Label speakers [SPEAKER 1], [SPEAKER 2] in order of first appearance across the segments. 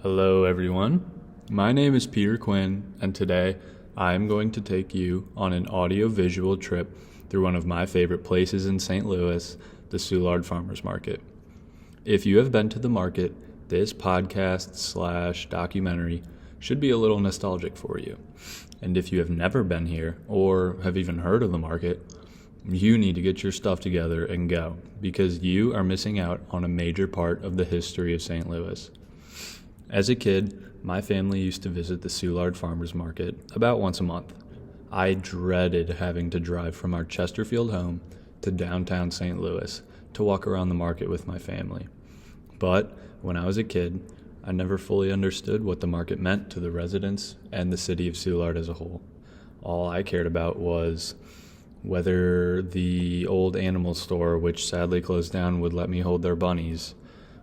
[SPEAKER 1] Hello everyone, my name is Peter Quinn, and today I am going to take you on an audio-visual trip through one of my favorite places in St. Louis, the Soulard Farmers Market. If you have been to the market, this podcast/documentary should be a little nostalgic for you. And if you have never been here or have even heard of the market, you need to get your stuff together and go, because you are missing out on a major part of the history of St. Louis. As a kid, my family used to visit the Soulard Farmers Market about once a month. I dreaded having to drive from our Chesterfield home to downtown St. Louis to walk around the market with my family. But when I was a kid, I never fully understood what the market meant to the residents and the city of Soulard as a whole. All I cared about was whether the old animal store, which sadly closed down, would let me hold their bunnies,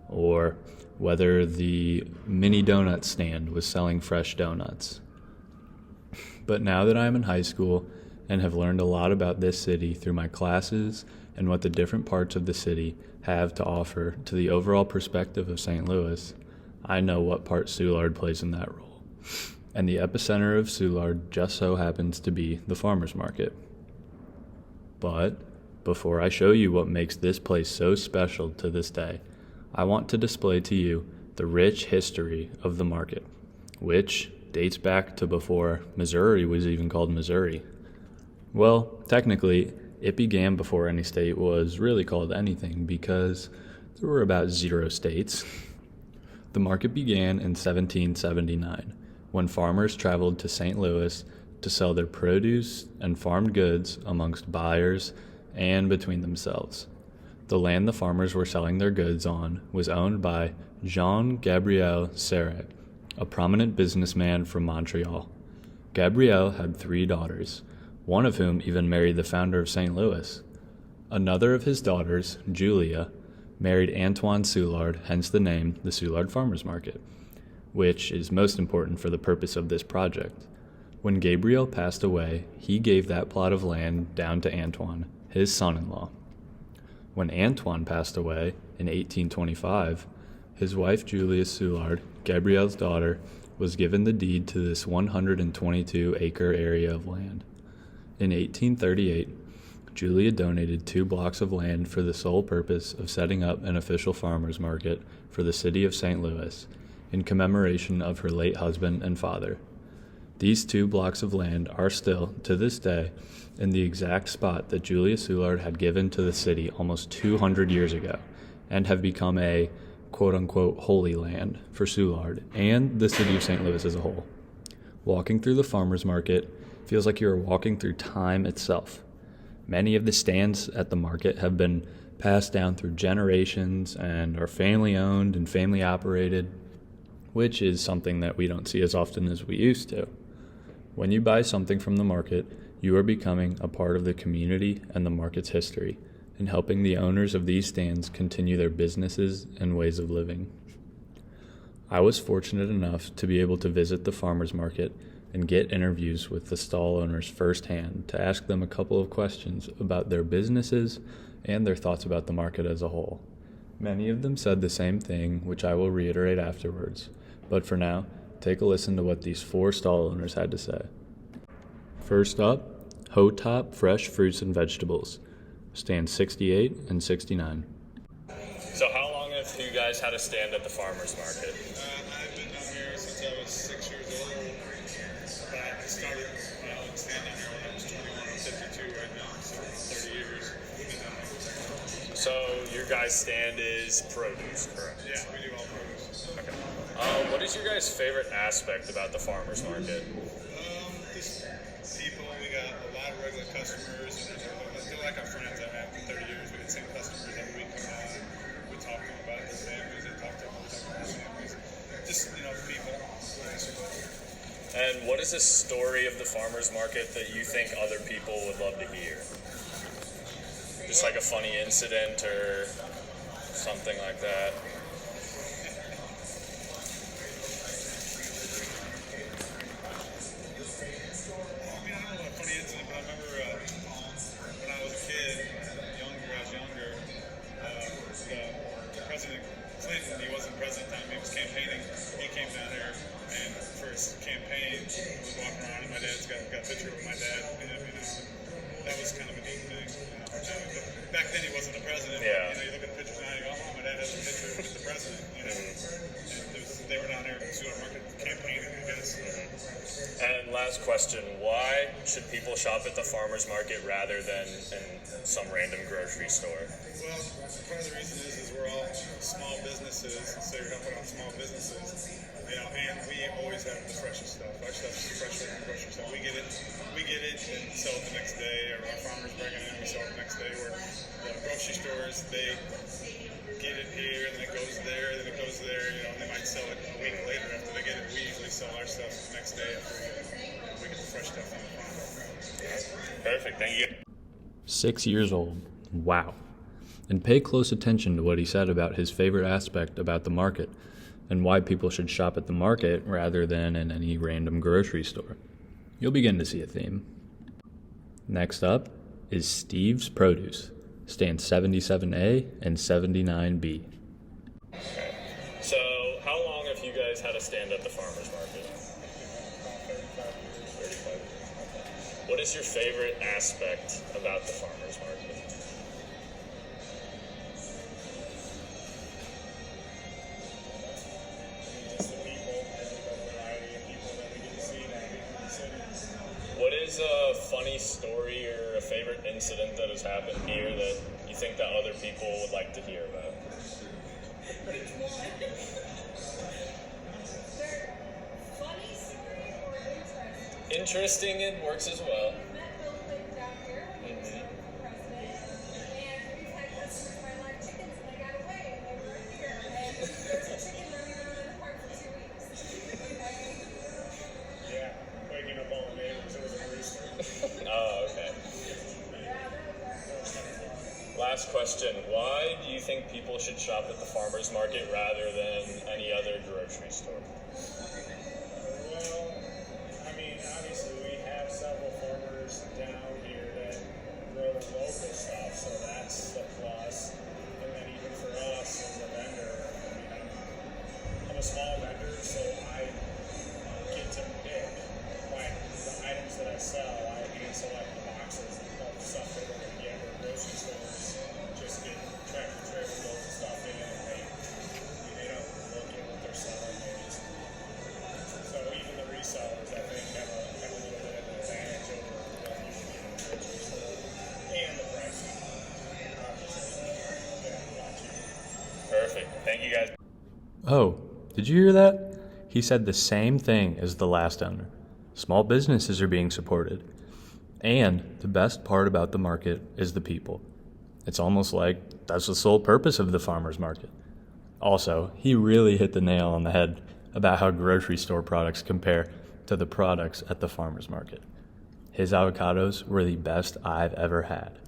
[SPEAKER 1] or whether the mini donut stand was selling fresh donuts. But now that I am in high school and have learned a lot about this city through my classes and what the different parts of the city have to offer to the overall perspective of St. Louis, I know what part Soulard plays in that role. And the epicenter of Soulard just so happens to be the farmers market. But before I show you what makes this place so special to this day, I want to display to you the rich history of the market, which dates back to before Missouri was even called Missouri. Well, technically, it began before any state was really called anything, because there were about 0 states. The market began in 1779, when farmers traveled to St. Louis to sell their produce and farmed goods amongst buyers and between themselves. The land the farmers were selling their goods on was owned by Jean-Gabriel Sarret, a prominent businessman from Montreal. Gabriel had 3 daughters, one of whom even married the founder of St. Louis. Another of his daughters, Julia, married Antoine Soulard, hence the name the Soulard Farmers Market, which is most important for the purpose of this project. When Gabriel passed away, he gave that plot of land down to Antoine, his son-in-law. When Antoine passed away in 1825, his wife Julia Soulard, Gabriel's daughter, was given the deed to this 122-acre area of land. In 1838, Julia donated 2 blocks of land for the sole purpose of setting up an official farmers market for the city of St. Louis in commemoration of her late husband and father. These 2 blocks of land are still, to this day, in the exact spot that Julia Soulard had given to the city almost 200 years ago, and have become a quote-unquote holy land for Soulard and the city of St. Louis as a whole. Walking through the farmers market feels like you are walking through time itself. Many of the stands at the market have been passed down through generations and are family-owned and family-operated, which is something that we don't see as often as we used to. When you buy something from the market, you are becoming a part of the community and the market's history, and helping the owners of these stands continue their businesses and ways of living. I was fortunate enough to be able to visit the farmers market and get interviews with the stall owners firsthand to ask them a couple of questions about their businesses and their thoughts about the market as a whole. Many of them said the same thing, which I will reiterate afterwards, but for now, take a listen to what these 4 stall owners had to say. First up, Hotop Fresh Fruits and Vegetables, stands 68 and 69.
[SPEAKER 2] So how long have you guys had a stand at the farmers market?
[SPEAKER 3] I've been down here since I was 6 years old. But I started my own stand down here when I was 21. I'm 52 right now, so 30 years. We've been down here.
[SPEAKER 2] So your guys' stand is produce, correct?
[SPEAKER 3] Yeah, we do all produce.
[SPEAKER 2] Okay. What is your guys' favorite aspect about the farmers market?
[SPEAKER 3] Just people. We got a lot of regular customers. And they're like our friends. I've had for 30 years. We get the same customers every week come out. We talk to them about their families. They talk to them about their families. Just, people.
[SPEAKER 2] And what is a story of the farmers market that you think other people would love to hear? Just like a funny incident or something like that.
[SPEAKER 3] President Clinton, he wasn't president at the time, he was campaigning. He came down president, you know. And they were down there in the Soulard Market campaigning, I guess.
[SPEAKER 2] And last question, why should people shop at the farmer's market rather than in some random grocery store?
[SPEAKER 3] Well, part of the reason is we're all small businesses, so you're helping out small businesses, you know, and we always have the freshest stuff. Our stuff's fresher than grocery stuff. We get it and sell it the next day, or our farmers bring it in, we sell it the next day, where the grocery stores, they get it here, and then it goes there, then it goes there, you know, and they might sell it a week later after they get it. We usually sell our stuff the next day after we get the fresh stuff on the farm.
[SPEAKER 2] Perfect, thank you.
[SPEAKER 1] 6 years old. Wow. And pay close attention to what he said about his favorite aspect about the market and why people should shop at the market rather than in any random grocery store. You'll begin to see a theme. Next up is Steve's Produce, stands 77A and 79B.
[SPEAKER 2] So, how long have you guys had a stand at the farmer's market? 35. What is your favorite aspect about the farmer's market? What is a funny story or a favorite incident that has happened here that you think that other people would like to hear about?
[SPEAKER 4] Funny story or interesting?
[SPEAKER 2] Interesting, it works as well.
[SPEAKER 4] Met Bill Clinton down here when he was president, and we've had customers buy live chickens, and they got away, and they were here, and there's a chicken running around in the park for 2 weeks.
[SPEAKER 3] Yeah, waking up all the neighbors, it was a rooster.
[SPEAKER 2] Oh, okay. Last question. Why do you think people should shop at the farmer's market rather than any other grocery store?
[SPEAKER 5] Well, I mean, obviously we have several farmers down here that grow local stuff, so that's a plus. And then even for us as a vendor, I mean, I'm a small vendor, so I get to pick like the items that I sell. I hand select the boxes of stuff that we're going to get, where grocery stores just get tractor trailer loads of stuff in, and they don't look at what they're selling. They just, so even the resellers, I think, have a little bit of an advantage over what you can get in the grocery store, and the pricing. Obviously, yeah, a lot cheaper.
[SPEAKER 2] Perfect. Thank you guys.
[SPEAKER 1] Oh, did you hear that? He said the same thing as the last owner. Small businesses are being supported. And the best part about the market is the people. It's almost like that's the sole purpose of the farmer's market. Also, he really hit the nail on the head about how grocery store products compare to the products at the farmer's market. His avocados were the best I've ever had.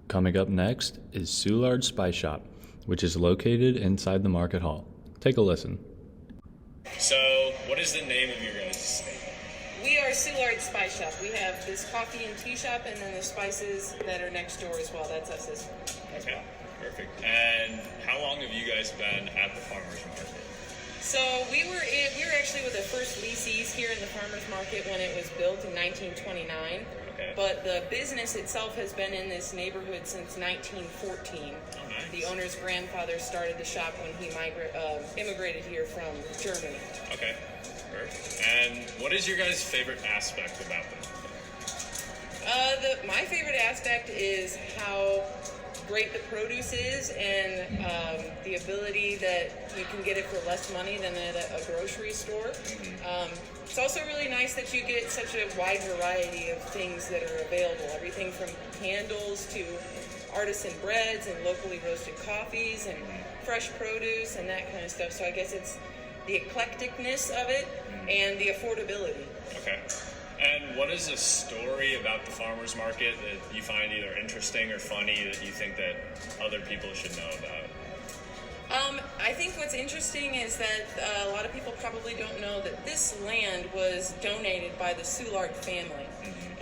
[SPEAKER 1] Coming up next is Soulard Spice Shop, which is located inside the market hall. Take a listen.
[SPEAKER 2] So, what is the name of your guys'
[SPEAKER 6] We are Soulard Spice Shop. We have this coffee and tea shop, and then the spices that are next door as well. That's us as
[SPEAKER 2] Okay, perfect. And how long have you guys been at the farmer's market?
[SPEAKER 6] So we were actually with the first leasees here in the farmers market when it was built in 1929.
[SPEAKER 2] Okay.
[SPEAKER 6] But the business itself has been in this neighborhood since 1914.
[SPEAKER 2] Oh, nice.
[SPEAKER 6] The owner's grandfather started the shop when he immigrated here from Germany.
[SPEAKER 2] Okay, perfect. And what is your guys' favorite aspect about the market?
[SPEAKER 6] My favorite aspect is how great the produce is, and the ability that you can get it for less money than at a grocery store. It's also really nice that you get such a wide variety of things that are available. Everything from candles to artisan breads and locally roasted coffees and fresh produce and that kind of stuff. So I guess it's the eclecticness of it and the affordability.
[SPEAKER 2] Okay. And what is a story about the farmer's market that you find either interesting or funny that you think that other people should know about?
[SPEAKER 6] I think what's interesting is that a lot of people probably don't know that this land was donated by the Soulard family.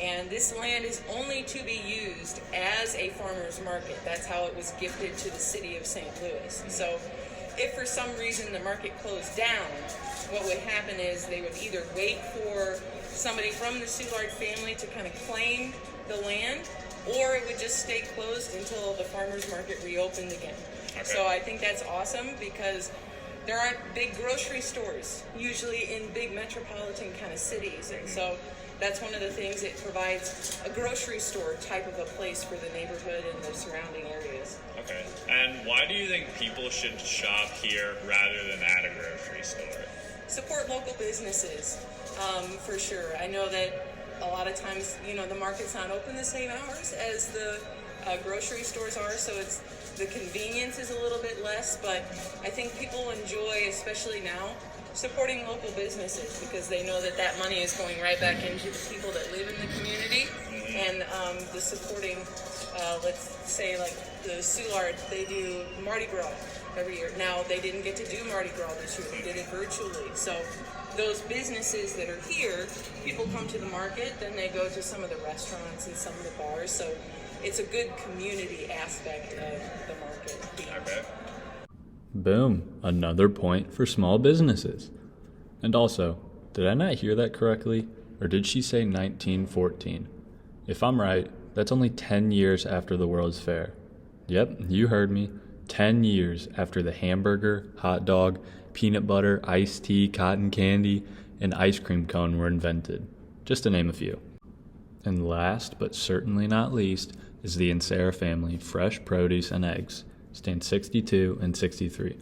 [SPEAKER 6] And this land is only to be used as a farmer's market. That's how it was gifted to the city of St. Louis. So if for some reason the market closed down, what would happen is they would either wait for somebody from the Soulard family to kind of claim the land, or it would just stay closed until the farmer's market reopened again. So I think that's awesome because there aren't big grocery stores usually in big metropolitan kind of cities, and so that's one of the things. It provides a grocery store type of a place for the neighborhood and the surrounding areas.
[SPEAKER 2] Okay. And why do you think people should shop here rather than at a grocery store?
[SPEAKER 6] Support local businesses, for sure. I know that a lot of times, the market's not open the same hours as the grocery stores are, so the convenience is a little bit less, but I think people enjoy, especially now, supporting local businesses because they know that money is going right back into the people that live in the community, and the supporting, let's say like the Soulard, they do Mardi Gras every year. Now they didn't get to do Mardi Gras this year, they did it virtually. So those businesses that are here, people come to the market, then they go to some of the restaurants and some of the bars. So it's a good community aspect of the market.
[SPEAKER 2] Okay.
[SPEAKER 1] Boom, another point for small businesses. And also, did I not hear that correctly? Or did she say 1914? If I'm right, that's only 10 years after the World's Fair. Yep, you heard me. 10 years after the hamburger, hot dog, peanut butter, iced tea, cotton candy, and ice cream cone were invented, just to name a few. And last, but certainly not least, is the Insera family fresh produce and eggs, stand 62 and 63.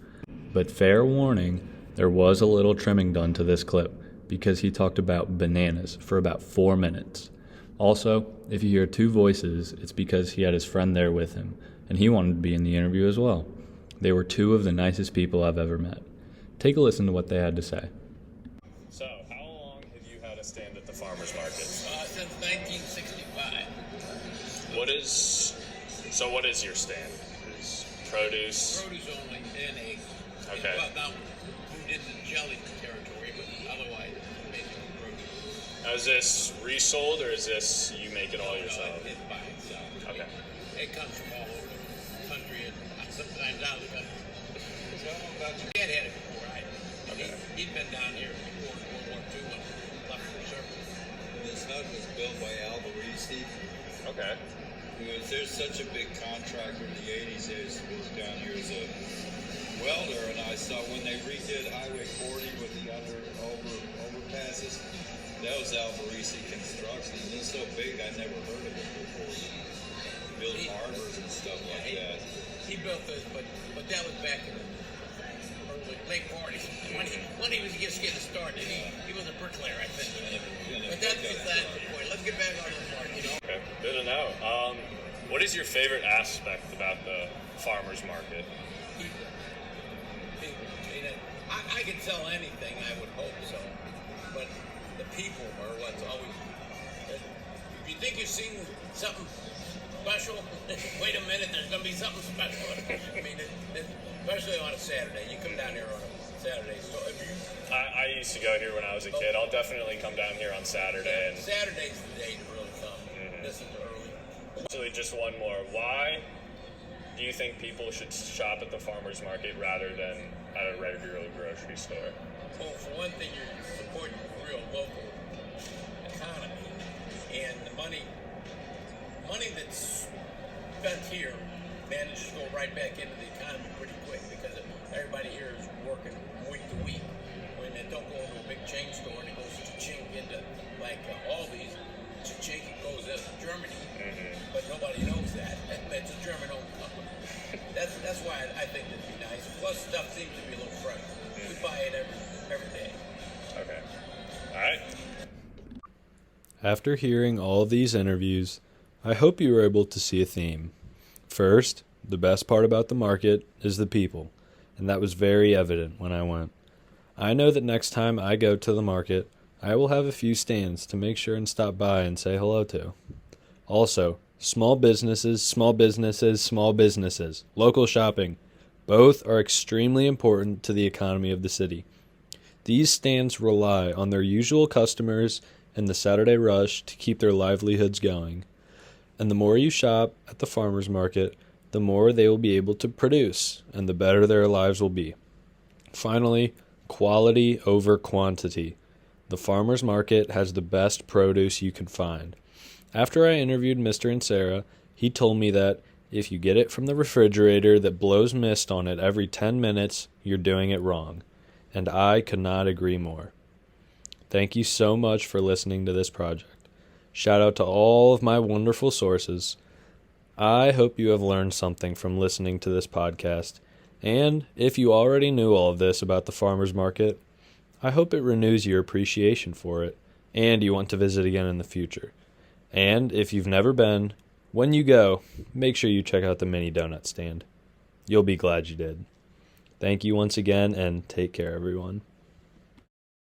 [SPEAKER 1] But fair warning, there was a little trimming done to this clip because he talked about bananas for about 4 minutes. Also, if you hear two voices, it's because he had his friend there with him, and he wanted to be in the interview as well. They were two of the nicest people I've ever met. Take a listen to what they had to say.
[SPEAKER 2] So, how long have you had a stand at the farmer's market?
[SPEAKER 7] Since 1965.
[SPEAKER 2] What is your stand? Produce?
[SPEAKER 7] Produce only and eggs.
[SPEAKER 2] Okay.
[SPEAKER 7] Well, now, moved into jelly territory, but otherwise, basically produce.
[SPEAKER 2] Now, is this resold or is this you make it all yourself?
[SPEAKER 7] It's by itself.
[SPEAKER 2] Okay.
[SPEAKER 7] It comes from all over the country and sometimes out of the country. Dad had it before he'd been down here before World War II and left for service.
[SPEAKER 8] This hut was built by Alvarezi.
[SPEAKER 2] Okay.
[SPEAKER 8] There's such a big contractor in the 80s that was down here as a welder, and I saw when they redid Highway 40 with the overpasses, that was Alvarezi Construction. And it's so big, I never heard of it before. Built harbors and stuff like that.
[SPEAKER 7] He built this, but that was back in the late 40s when he was just getting started. He was a bricklayer, I think. But that's beside the point. Let's get back on the market.
[SPEAKER 2] Okay. Good to know. What is your favorite aspect about the farmer's market?
[SPEAKER 7] I could sell anything, I would hope so. But the people are what's always. If you think you've seen something special, wait a minute, there's going to be something special. I mean, especially on a Saturday. You come down here on a Saturday. So if you,
[SPEAKER 2] I used to go here when I was a kid. I'll definitely come down here on Saturday. And
[SPEAKER 7] Saturday's the day to really come. This is early.
[SPEAKER 2] actually, just one more. Why do you think people should shop at the farmer's market rather than at a regular grocery store?
[SPEAKER 7] Well, for one thing, you're supporting the real local economy, and the money that's spent here manages to go right back into the economy pretty quick because everybody here is working week to week. When they don't go into a big chain store and it goes chink into like Aldi's, chink it goes into Germany, but nobody knows that. It's a German-owned company. That's why I think it'd be nice. Plus, stuff seems to be a little fresh. We buy it every day.
[SPEAKER 2] Okay. All right.
[SPEAKER 1] After hearing all of these interviews, I hope you were able to see a theme. First, the best part about the market is the people, and that was very evident when I went. I know that next time I go to the market, I will have a few stands to make sure and stop by and say hello to. Also, small businesses, local shopping, both are extremely important to the economy of the city. These stands rely on their usual customers and the Saturday rush to keep their livelihoods going. And the more you shop at the farmer's market, the more they will be able to produce, and the better their lives will be. Finally, quality over quantity. The farmer's market has the best produce you can find. After I interviewed Mr. and Sarah, he told me that if you get it from the refrigerator that blows mist on it every 10 minutes, you're doing it wrong. And I could not agree more. Thank you so much for listening to this project. Shout out to all of my wonderful sources. I hope you have learned something from listening to this podcast. And if you already knew all of this about the farmers market, I hope it renews your appreciation for it and you want to visit again in the future. And if you've never been, when you go, make sure you check out the mini donut stand. You'll be glad you did. Thank you once again, and take care, everyone.